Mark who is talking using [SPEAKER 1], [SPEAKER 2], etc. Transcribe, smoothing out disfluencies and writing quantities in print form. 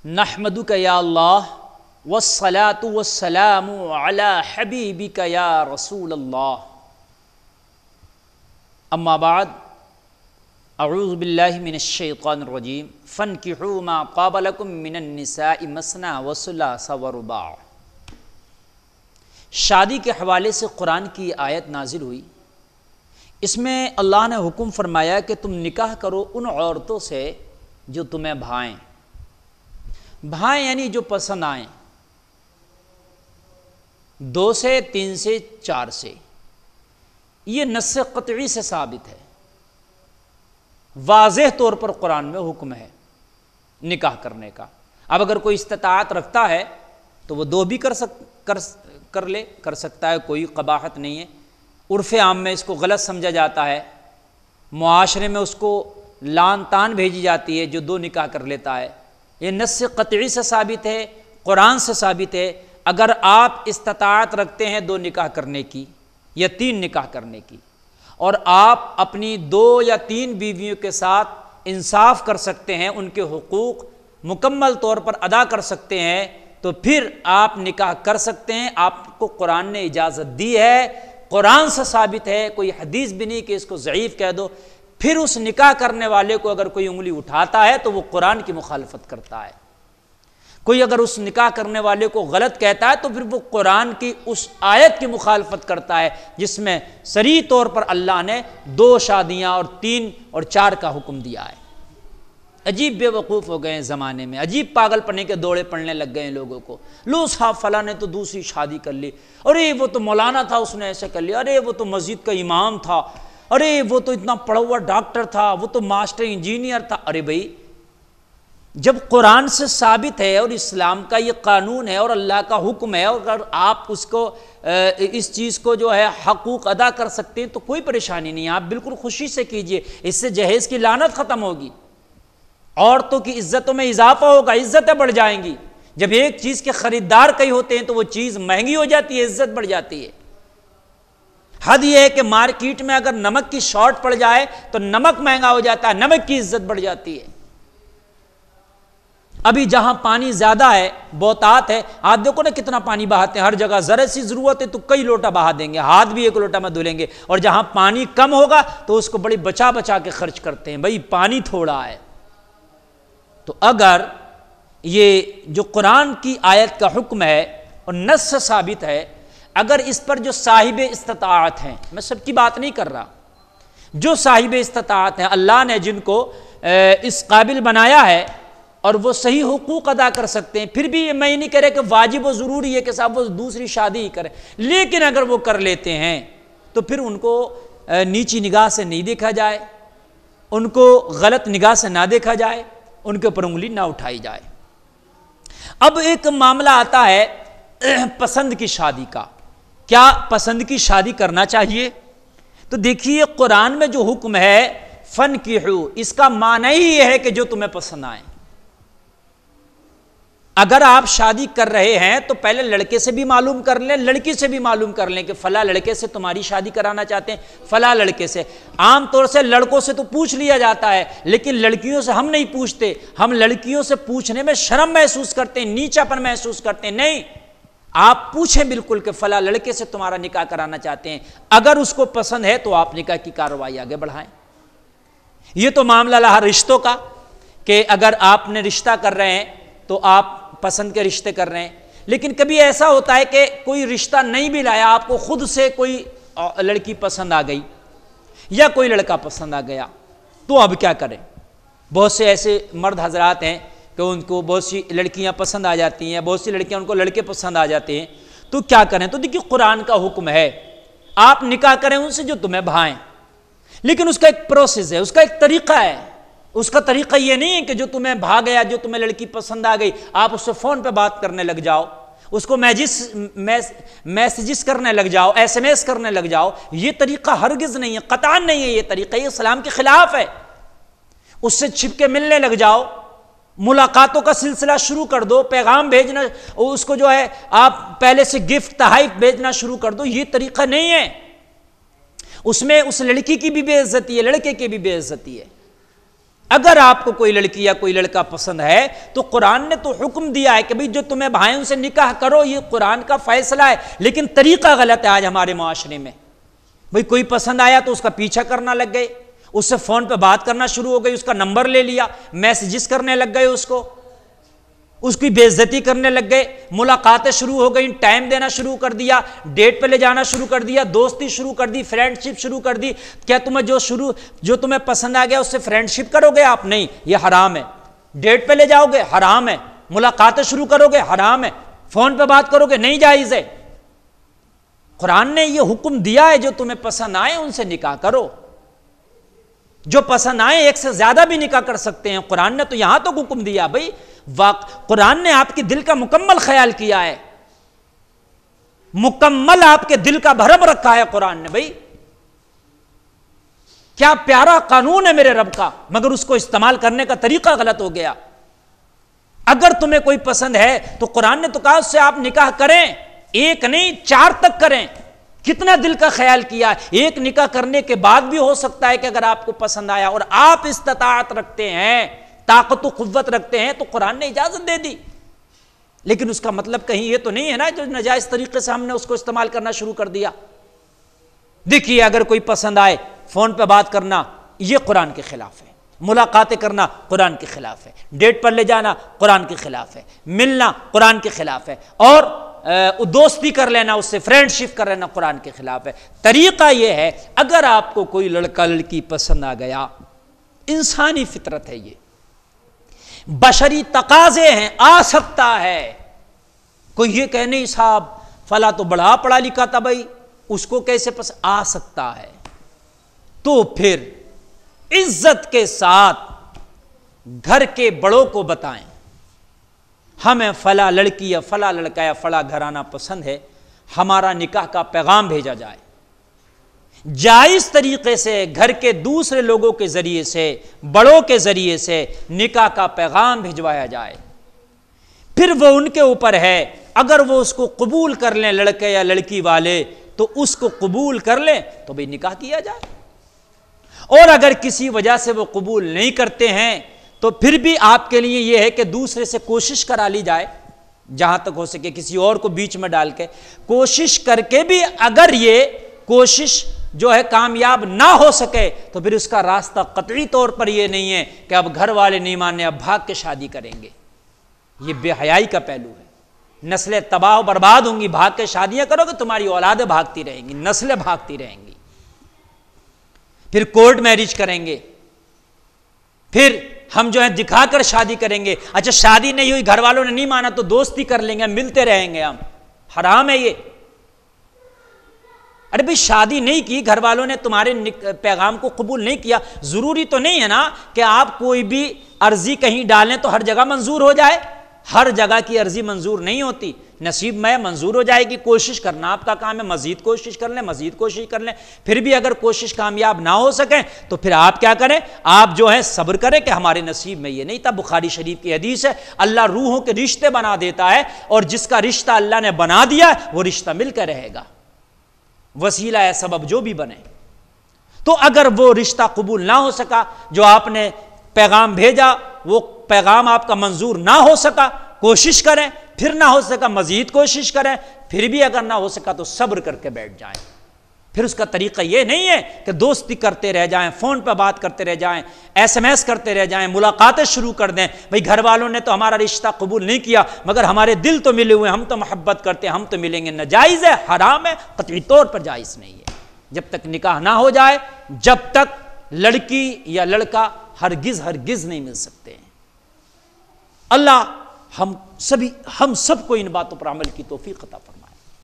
[SPEAKER 1] نحمدک یا اللہ والصلاة والسلام علی حبیبک یا رسول اللہ، اما بعد اعوذ باللہ من الشیطان الرجیم فانکحوا ما طاب لکم من النساء مثنی وثلاث ورباع۔ شادی کے حوالے سے قرآن کی آیت نازل ہوئی، اس میں اللہ نے حکم فرمایا کہ تم نکاح کرو ان عورتوں سے جو تمہیں بھائیں یعنی جو پسند آئیں، 2 سے 3 سے 4 سے۔ یہ نص قطعی سے ثابت ہے، واضح طور پر قرآن میں حکم ہے نکاح کرنے کا۔ اب اگر کوئی استطاعت رکھتا ہے تو وہ 2 بھی کر سکتا ہے، کوئی قباحت نہیں ہے۔ عرف عام میں اس کو غلط سمجھا جاتا ہے، معاشرے میں اس کو لان تان بھیجی جاتی ہے جو 2 نکاح کر لیتا ہے۔ یہ نص قطعی سے ثابت ہے، قرآن سے ثابت ہے۔ اگر آپ استطاعت رکھتے ہیں 2 نکاح کرنے کی یا 3 نکاح کرنے کی، اور آپ اپنی 2 یا 3 بیویوں کے ساتھ انصاف کر سکتے ہیں، ان کے حقوق مکمل طور پر ادا کر سکتے ہیں، تو پھر آپ نکاح کر سکتے ہیں۔ آپ کو قرآن نے اجازت دی ہے، قرآن سے ثابت ہے، کوئی حدیث بھی نہیں کہ اس کو ضعیف کہہ دو۔ پھر اس نکاح کرنے والے کو اگر کوئی انگلی اٹھاتا ہے تو وہ قرآن کی مخالفت کرتا ہے۔ کوئی اگر اس نکاح کرنے والے کو غلط کہتا ہے تو پھر وہ قرآن کی اس آیت کی مخالفت کرتا ہے جس میں صریح طور پر اللہ نے 2 شادیاں اور 3 اور 4 کا حکم دیا ہے۔ عجیب بے وقوف ہو گئے ہیں زمانے میں، عجیب پاگل پنے کے دوڑے پڑنے لگ گئے ہیں لوگوں کو۔ لو صاحب فلاں نے تو دوسری شادی کر لی، ارے وہ تو مولانا تھا اس نے ایسے کر لیا، ارے وہ تو مسجد کا امام تھا، ارے وہ تو اتنا پڑھا ہوا ڈاکٹر تھا، وہ تو ماسٹر انجینئر تھا۔ ارے بھائی، جب قرآن سے ثابت ہے اور اسلام کا یہ قانون ہے اور اللہ کا حکم ہے، اور اگر آپ اس چیز کو جو ہے حقوق ادا کر سکتے ہیں تو کوئی پریشانی نہیں ہے، آپ بالکل خوشی سے کیجئے۔ اس سے جہیز کی لعنت ختم ہوگی، عورتوں کی عزتوں میں اضافہ ہوگا، عزتیں بڑھ جائیں گی۔ جب ایک چیز کے خریدار کئی ہوتے ہیں تو وہ چیز مہنگی ہو جاتی ہے، عزت بڑھ جاتی ہے۔ حد یہ ہے کہ مارکیٹ میں اگر نمک کی شارٹ پڑ جائے تو نمک مہنگا ہو جاتا ہے، نمک کی عزت بڑھ جاتی ہے۔ ابھی جہاں پانی زیادہ ہے، بہتات ہے، آپ دیکھو نا کتنا پانی بہاتے ہیں ہر جگہ، ذرا سی ضرورت ہے تو کئی لوٹا بہا دیں گے، ہاتھ بھی 1 لوٹا میں دھلیں گے، اور جہاں پانی کم ہوگا تو اس کو بڑی بچا بچا کے خرچ کرتے ہیں، بھائی پانی تھوڑا ہے۔ تو اگر یہ جو قرآن کی آیت کا حکم ہے اور نص سے ثابت ہے، اگر اس پر جو صاحب استطاعت ہیں، میں سب کی بات نہیں کر رہا، جو صاحب استطاعت ہیں، اللہ نے جن کو اس قابل بنایا ہے اور وہ صحیح حقوق ادا کر سکتے ہیں، پھر بھی میں نہیں کہہ رہا کہ واجب و ضروری ہے کہ صاحب وہ دوسری شادی ہی کریں، لیکن اگر وہ کر لیتے ہیں تو پھر ان کو نیچی نگاہ سے نہیں دیکھا جائے، ان کو غلط نگاہ سے نہ دیکھا جائے، ان کے اوپر انگلی نہ اٹھائی جائے۔ اب ایک معاملہ آتا ہے پسند کی شادی کا، کیا پسند کی شادی کرنا چاہیے؟ تو دیکھیے قرآن میں جو حکم ہے فَانْكِحُوا، اس کا معنی ہی یہ ہے کہ جو تمہیں پسند آئیں۔ اگر آپ شادی کر رہے ہیں تو پہلے لڑکے سے بھی معلوم کر لیں، لڑکی سے بھی معلوم کر لیں کہ فلاں لڑکے سے تمہاری شادی کرانا چاہتے ہیں، فلاں لڑکے سے۔ عام طور سے لڑکوں سے تو پوچھ لیا جاتا ہے، لیکن لڑکیوں سے ہم نہیں پوچھتے، ہم لڑکیوں سے پوچھنے میں شرم محسوس کرتے ہیں، نیچا پن محسوس کرتے ہیں۔ نہیں، آپ پوچھیں بالکل کہ فلاں لڑکے سے تمہارا نکاح کرانا چاہتے ہیں، اگر اس کو پسند ہے تو آپ نکاح کی کارروائی آگے بڑھائیں۔ یہ تو معاملہ رہا رشتوں کا، کہ اگر آپ نے رشتہ کر رہے ہیں تو آپ پسند کے رشتے کر رہے ہیں، لیکن کبھی ایسا ہوتا ہے کہ کوئی رشتہ نہیں بھی لایا، آپ کو خود سے کوئی لڑکی پسند آ گئی یا کوئی لڑکا پسند آ گیا، تو اب کیا کریں؟ بہت سے ایسے مرد حضرات ہیں کہ ان کو بہت سی لڑکیاں پسند آ جاتی ہیں، بہت سی لڑکیاں ان کو لڑکے پسند آ جاتے ہیں، تو کیا کریں؟ تو دیکھیے قرآن کا حکم ہے آپ نکاح کریں ان سے جو تمہیں بھائیں، لیکن اس کا ایک پروسیس ہے، اس کا ایک طریقہ ہے۔ اس کا طریقہ یہ نہیں ہے کہ جو تمہیں بھا گیا، جو تمہیں لڑکی پسند آ گئی، آپ اس سے فون پہ بات کرنے لگ جاؤ، اس کو میسیجز کرنے لگ جاؤ، SMS کرنے لگ جاؤ۔ یہ طریقہ ہرگز نہیں ہے، قطعاً نہیں ہے یہ طریقہ، یہ اسلام کے خلاف ہے۔ اس سے چھپ کے ملنے لگ جاؤ، ملاقاتوں کا سلسلہ شروع کر دو، پیغام بھیجنا، اس کو جو ہے آپ پہلے سے گفٹ تحائف بھیجنا شروع کر دو، یہ طریقہ نہیں ہے۔ اس میں اس لڑکی کی بھی بے عزتی ہے، لڑکے کی بھی بے عزتی ہے۔ اگر آپ کو کوئی لڑکی یا کوئی لڑکا پسند ہے تو قرآن نے تو حکم دیا ہے کہ بھئی جو تمہیں بھائیوں سے نکاح کرو، یہ قرآن کا فیصلہ ہے، لیکن طریقہ غلط ہے آج ہمارے معاشرے میں۔ بھئی کوئی پسند آیا تو اس کا پیچھا کرنا لگ گئے، اس سے فون پہ بات کرنا شروع ہو گئی، اس کا نمبر لے لیا، میسیجز کرنے لگ گئے، اس کی بے عزتی کرنے لگ گئے، ملاقاتیں شروع ہو گئیں، ٹائم دینا شروع کر دیا، ڈیٹ پہ لے جانا شروع کر دیا، دوستی شروع کر دی، فرینڈ شپ شروع کر دی۔ کیا تمہیں جو تمہیں پسند آ گیا اس سے فرینڈ شپ کرو گے آپ؟ نہیں، یہ حرام ہے۔ ڈیٹ پہ لے جاؤ گے، حرام ہے۔ ملاقاتیں شروع کرو گے، حرام ہے۔ فون پہ بات کرو گے، نہیں جائز ہے۔ قرآن نے یہ حکم دیا ہے جو تمہیں پسند آئے ان سے نکاح کرو، جو پسند آئے ایک سے زیادہ بھی نکاح کر سکتے ہیں۔ قرآن نے تو یہاں تک حکم دیا بھائی، قرآن نے آپ کے دل کا مکمل خیال کیا ہے، مکمل آپ کے دل کا بھرم رکھا ہے قرآن نے۔ بھائی کیا پیارا قانون ہے میرے رب کا، مگر اس کو استعمال کرنے کا طریقہ غلط ہو گیا۔ اگر تمہیں کوئی پسند ہے تو قرآن نے تو کہا اس سے آپ نکاح کریں، ایک نہیں 4 تک کریں۔ کتنا دل کا خیال کیا ہے۔ ایک نکاح کرنے کے بعد بھی ہو سکتا ہے کہ اگر آپ کو پسند آیا اور آپ استطاعت رکھتے ہیں، طاقت و قوت رکھتے ہیں، تو قرآن نے اجازت دے دی۔ لیکن اس کا مطلب کہیں یہ تو نہیں ہے نا جو ناجائز طریقے سے ہم نے اس کو استعمال کرنا شروع کر دیا۔ دیکھیے اگر کوئی پسند آئے، فون پہ بات کرنا یہ قرآن کے خلاف ہے، ملاقاتیں کرنا قرآن کے خلاف ہے، ڈیٹ پر لے جانا قرآن کے خلاف ہے، ملنا قرآن کے خلاف ہے، اور دوستی کر لینا، اس سے فرینڈ شپ کر لینا قرآن کے خلاف ہے۔ طریقہ یہ ہے، اگر آپ کو کوئی لڑکا لڑکی پسند آ گیا، انسانی فطرت ہے، یہ بشری تقاضے ہیں، آ سکتا ہے۔ کوئی یہ کہ نہیں صاحب فلاں تو بڑا پڑھا لکھا تھا بھائی، اس کو کیسے پسند آ سکتا ہے؟ تو پھر عزت کے ساتھ گھر کے بڑوں کو بتائیں، ہمیں فلاں لڑکی یا فلاں لڑکا یا فلاں گھرانہ پسند ہے، ہمارا نکاح کا پیغام بھیجا جائے۔ جائز طریقے سے گھر کے دوسرے لوگوں کے ذریعے سے، بڑوں کے ذریعے سے نکاح کا پیغام بھجوایا جائے۔ پھر وہ ان کے اوپر ہے، اگر وہ اس کو قبول کر لیں لڑکے یا لڑکی والے تو اس کو قبول کر لیں تو بھئی نکاح کیا جائے، اور اگر کسی وجہ سے وہ قبول نہیں کرتے ہیں تو پھر بھی آپ کے لیے یہ ہے کہ دوسرے سے کوشش کرا لی جائے، جہاں تک ہو سکے کسی اور کو بیچ میں ڈال کے کوشش کر کے بھی اگر یہ کوشش جو ہے کامیاب نہ ہو سکے تو پھر اس کا راستہ قطعی طور پر یہ نہیں ہے کہ اب گھر والے نہیں ماننے، اب بھاگ کے شادی کریں گے۔ یہ بے حیائی کا پہلو ہے، نسلیں تباہ و برباد ہوں گی۔ بھاگ کے شادیاں کرو گے، تمہاری اولادیں بھاگتی رہیں گی، نسلیں بھاگتی رہیں گی۔ پھر کورٹ میرج کریں گے، پھر ہم جو ہے دکھا کر شادی کریں گے، اچھا شادی نہیں ہوئی، گھر والوں نے نہیں مانا تو دوستی کر لیں گے، ملتے رہیں گے ہم۔ حرام ہے یہ۔ ارے بھئی شادی نہیں کی، گھر والوں نے تمہارے پیغام کو قبول نہیں کیا، ضروری تو نہیں ہے نا کہ آپ کوئی بھی عرضی کہیں ڈالیں تو ہر جگہ منظور ہو جائے۔ ہر جگہ کی عرضی منظور نہیں ہوتی، نصیب میں منظور ہو جائے گی، کوشش کرنا آپ کا کام ہے، مزید کوشش کر لیں، مزید کوشش کر لیں۔ پھر بھی اگر کوشش کامیاب نہ ہو سکیں تو پھر آپ کیا کریں؟ آپ جو ہے صبر کریں کہ ہمارے نصیب میں یہ نہیں تھا۔ بخاری شریف کی حدیث ہے، اللہ روحوں کے رشتے بنا دیتا ہے، اور جس کا رشتہ اللہ نے بنا دیا وہ رشتہ مل کر رہے گا، وسیلہ ہے سبب جو بھی بنے۔ تو اگر وہ رشتہ قبول نہ ہو سکا، جو آپ نے پیغام بھیجا وہ پیغام آپ کا منظور نہ ہو سکا، کوشش کریں، پھر نہ ہو سکا مزید کوشش کریں، پھر بھی اگر نہ ہو سکا تو صبر کر کے بیٹھ جائیں۔ پھر اس کا طریقہ یہ نہیں ہے کہ دوستی کرتے رہ جائیں، فون پہ بات کرتے رہ جائیں، SMS کرتے رہ جائیں، ملاقاتیں شروع کر دیں۔ بھئی گھر والوں نے تو ہمارا رشتہ قبول نہیں کیا، مگر ہمارے دل تو ملے ہوئے، ہم تو محبت کرتے ہیں، ہم تو ملیں گے۔ ناجائز ہے، حرام ہے، قطعی طور پر جائز نہیں ہے۔ جب تک نکاح نہ ہو جائے، جب تک لڑکی یا لڑکا ہرگز نہیں مل سکتے ہیں۔ اللہ ہم سب کو ان باتوں پر عمل کی توفیق عطا فرمائے۔